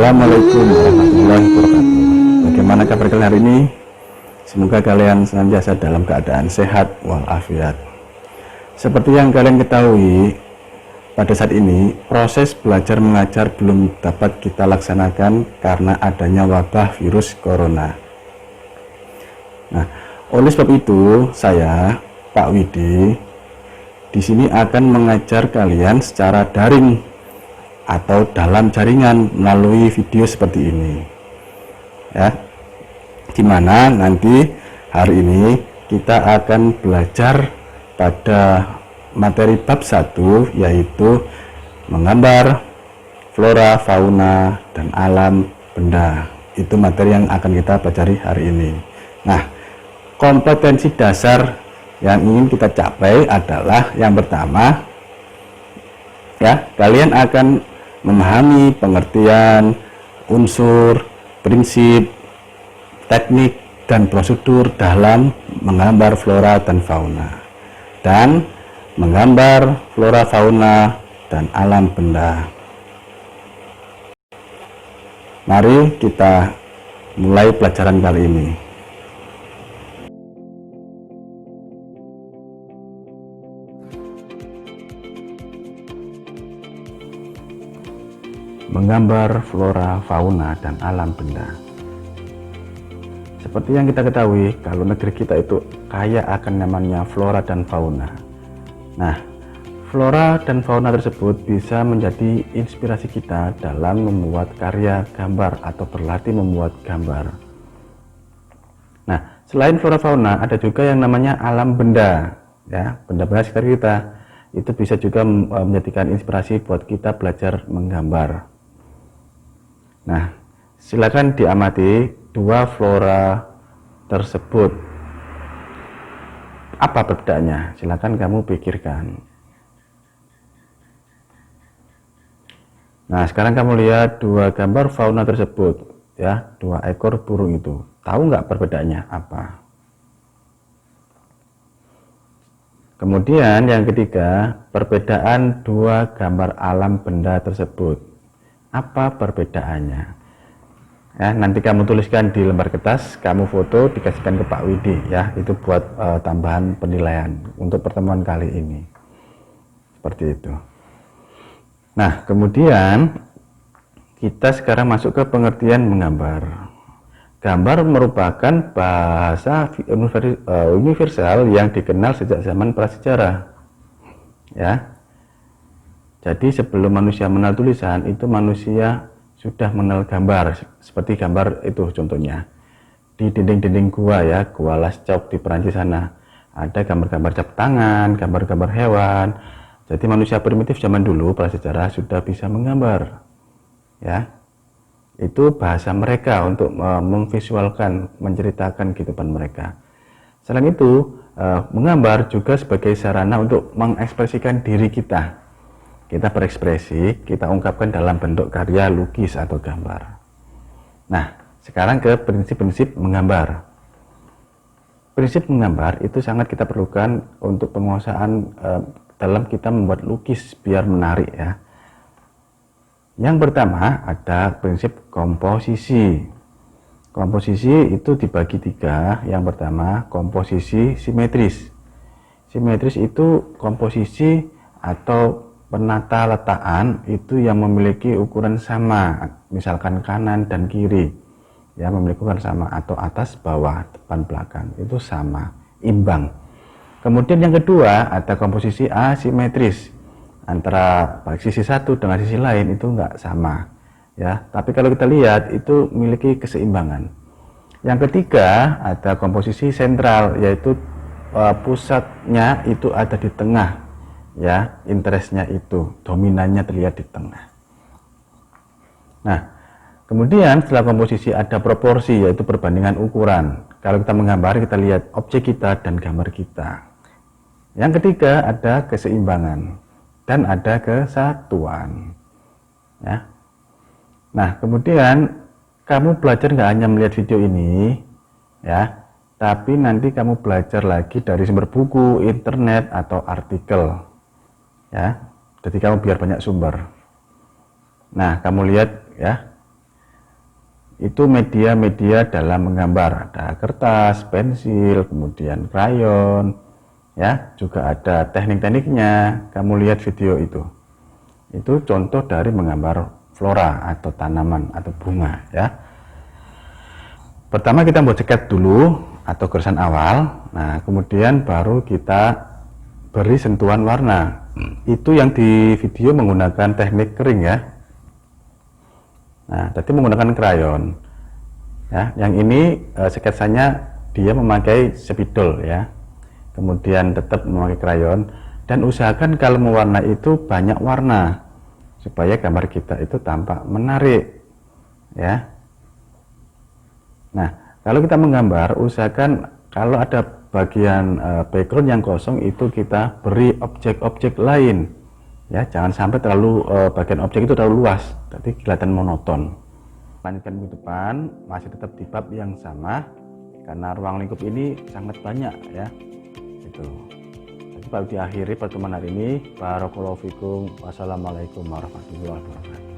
Assalamualaikum warahmatullahi wabarakatuh. Bagaimana kabar kalian hari ini? Semoga kalian senantiasa dalam keadaan sehat walafiat. Seperti yang kalian ketahui, pada saat ini proses belajar mengajar belum dapat kita laksanakan karena adanya wabah virus corona. Nah, oleh sebab itu saya, Pak Widi, di sini akan mengajar kalian secara daring atau dalam jaringan melalui video seperti ini, ya. Dimana nanti hari ini kita akan belajar pada materi bab 1, yaitu menggambar flora, fauna, dan alam benda. Itu materi yang akan kita pelajari hari ini. Nah, kompetensi dasar yang ingin kita capai adalah yang pertama, ya, kalian akan memahami pengertian, unsur, prinsip, teknik, dan prosedur dalam menggambar flora dan fauna, dan menggambar flora, fauna, dan alam benda. Mari kita mulai pelajaran kali ini. Menggambar flora, fauna, dan alam benda. Seperti yang kita ketahui, kalau negeri kita itu kaya akan namanya flora dan fauna. Nah, flora dan fauna tersebut bisa menjadi inspirasi kita dalam membuat karya gambar atau berlatih membuat gambar. Nah, selain flora fauna, ada juga yang namanya alam benda, ya, benda-benda sekitar kita. Itu bisa juga menjadikan inspirasi buat kita belajar menggambar. Nah, silakan diamati dua flora tersebut. Apa perbedaannya? Silakan kamu pikirkan. Nah, sekarang kamu lihat dua gambar fauna tersebut, ya, dua ekor burung itu. Tahu nggak perbedaannya apa? Kemudian yang ketiga, perbedaan dua gambar alam benda tersebut. Apa perbedaannya? Ya, nanti kamu tuliskan di lembar kertas, kamu foto, dikasihkan ke Pak Widi, ya, itu buat tambahan penilaian untuk pertemuan kali ini. Seperti itu. Nah, kemudian kita sekarang masuk ke pengertian menggambar. Gambar merupakan bahasa universal yang dikenal sejak zaman prasejarah, ya. Jadi sebelum manusia mengenal tulisan, itu manusia sudah mengenal gambar. Seperti gambar itu contohnya di dinding-dinding gua, ya, gua Lascaux di Perancis sana, ada gambar-gambar cap tangan, gambar-gambar hewan. Jadi manusia primitif zaman dulu prasejarah sudah bisa menggambar, ya. Itu bahasa mereka untuk memvisualkan, menceritakan kehidupan mereka. Selain itu, menggambar juga sebagai sarana untuk mengekspresikan diri kita. Kita berekspresi, kita ungkapkan dalam bentuk karya lukis atau gambar. Nah, sekarang ke prinsip-prinsip menggambar. Prinsip menggambar itu sangat kita perlukan untuk penguasaan dalam kita membuat lukis biar menarik, ya. Yang pertama ada prinsip komposisi. Komposisi itu dibagi tiga. Yang pertama, komposisi simetris. Simetris itu komposisi atau penata letakkan itu yang memiliki ukuran sama, misalkan kanan dan kiri, ya, memiliki ukuran sama, atau atas, bawah, depan, belakang, itu sama, imbang. Kemudian yang kedua ada komposisi asimetris, antara sisi satu dengan sisi lain itu enggak sama, ya, tapi kalau kita lihat itu memiliki keseimbangan. Yang ketiga ada komposisi sentral, yaitu pusatnya itu ada di tengah, ya, interestnya itu, dominannya terlihat di tengah. Nah, kemudian setelah komposisi ada proporsi, yaitu perbandingan ukuran. Kalau kita menggambar, kita lihat objek kita dan gambar kita. Yang ketiga ada keseimbangan dan ada kesatuan, ya. Nah, kemudian kamu belajar nggak hanya melihat video ini, ya, tapi nanti kamu belajar lagi dari sumber buku, internet, atau artikel, ya. Jadi kamu biar banyak sumber. Nah, kamu lihat, ya, itu media-media dalam menggambar, ada kertas, pensil, kemudian krayon, ya, juga ada teknik-tekniknya. Kamu lihat video itu contoh dari menggambar flora atau tanaman atau bunga, ya. Pertama kita buat ceket dulu atau garisan awal, nah kemudian baru kita beri sentuhan warna. Itu yang di video menggunakan teknik kering, ya. Nah, tadi menggunakan krayon, ya. Yang ini sketsanya dia memakai spidol, ya. Kemudian tetap memakai krayon, dan usahakan kalau mewarna itu banyak warna supaya gambar kita itu tampak menarik, ya. Nah, kalau kita menggambar, usahakan kalau ada bagian background yang kosong itu kita beri objek-objek lain, ya. Jangan sampai terlalu bagian objek itu terlalu luas, jadi kelihatan monoton. Lanjutkan ke depan, masih tetap di bab yang sama karena ruang lingkup ini sangat banyak, ya. Itu. Jadi baru diakhiri pertemuan hari ini. Barakallahu fikum. Wassalamualaikum warahmatullahi wabarakatuh.